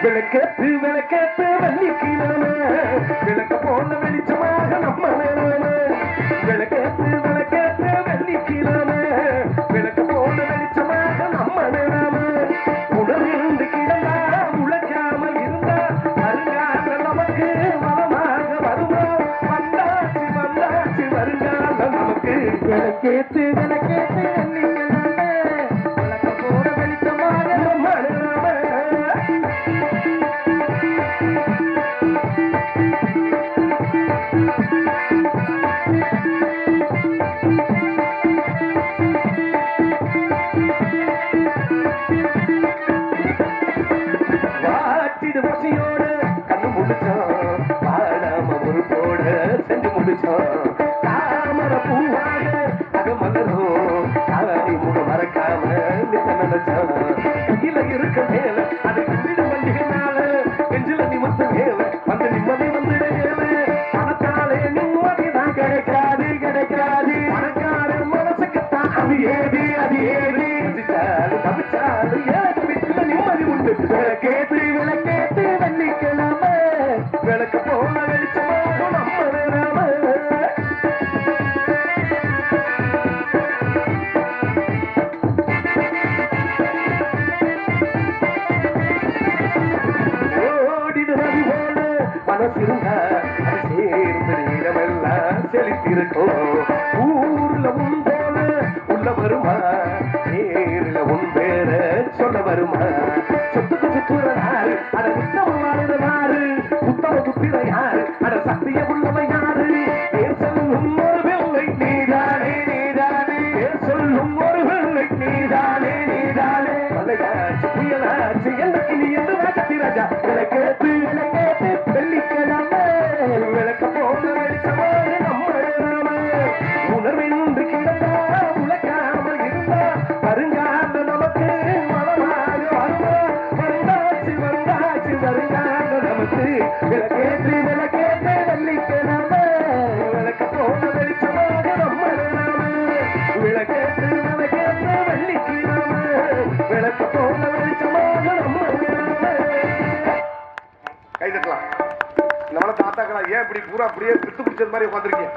விளக்கேத்து விளக்கேத்து வெள்ளிக்கிழமை விளக்க போன வெளிச்சமாக நம்ம நிலைமை விளக்கேத்து விளக்கேத்து வெள்ளிக்கிழமை விளக்க போன வெளிச்சமாக நம்ம நிலைமை உணர்ந்து கிடந்தா உழைக்காமல் இருந்தா வருங்கால நமக்கு வளமாக வருவோம் வந்தாச்சு வந்தாச்சு வருங்கால நமக்கு விளக்கேத்து விளக்கேத்து வெள்ளிக்கிழமை விளக்க போன வெளிச்சமாக நம்ம நிலைமை பசியோடு கண்ணு முடிச்சோம் பாடாம ஒரு போட செஞ்சு முடிச்சோம் தாமர பூவாக அது மலரும் காலி முக மறக்காம நித்த நினைச்சோம் கையில இருக்க மேல அது கண்டிட வண்டிகளால நெஞ்சில நிமித்த மேல வந்து நிம்மதி வந்துட மேல பணத்தாலே நிம்மதி தான் கிடைக்காது கிடைக்காது பணக்கார மனசுக்குத்தான் அது ஏது அது ஏது தவிச்சாலும் ஏழு வீட்டுல நிம்மதி உண்டு கேட்டு விளக்கேட்டு வெள்ளிக்கிழமை விளக்கு போன வெளிச்சமாக நம்ம நிலைமை ஓடிடுறது போல மனசிருந்தா அது சேர்ந்து இடமெல்லாம் செலுத்திருக்கும் ஊர்ல உன் போல உள்ள வருமா நேரில் உன் பேர சொல்ல வருமா சொத்துக்கு சுத்துற யாரு அட உத்தம வாழ்றாரு உத்தம புத்திர யாரு அட சத்திய உள்ளவ யாரு பேர் சொல்லும் ஒரு வெள்ளை நீதானே நீதானே பேர் சொல்லும் ஒரு வெள்ளை நீதானே நீதானே மலையாச்சு புயலாச்சு எனக்கு நீ என்று ராஜத்தி ராஜா விளக்கேத்து விளக்கேத்து வெள்ளிக்கிழமை விளக்க போன வெளிச்சமாக நம்ம நிலைமை உணர்வென்று கிடந்தா உழைக்காமல் இருந்தா வருங்கால நமக்கு வளமாக வருவோம் வந்தாச்சு வந்தாச்சு வருங்கால நமக்கு விளக்கேற்று விளக்கேற்று வெள்ளிக்கிழமை விளக்க போன வெளிச்சமாக நம்ம நிலைமை விளக்கேற்று விளக்கேற்று வெள்ளிக்கிழமை விளக்க போன வெளிச்சமாக நம்ம நிலைமை கை தட்டலாம். நம்மள தாத்தாக்களா ஏன் இப்படி பூரா அப்படியே பித்து பிடிச்சது மாதிரி உட்காந்துருக்கீங்க?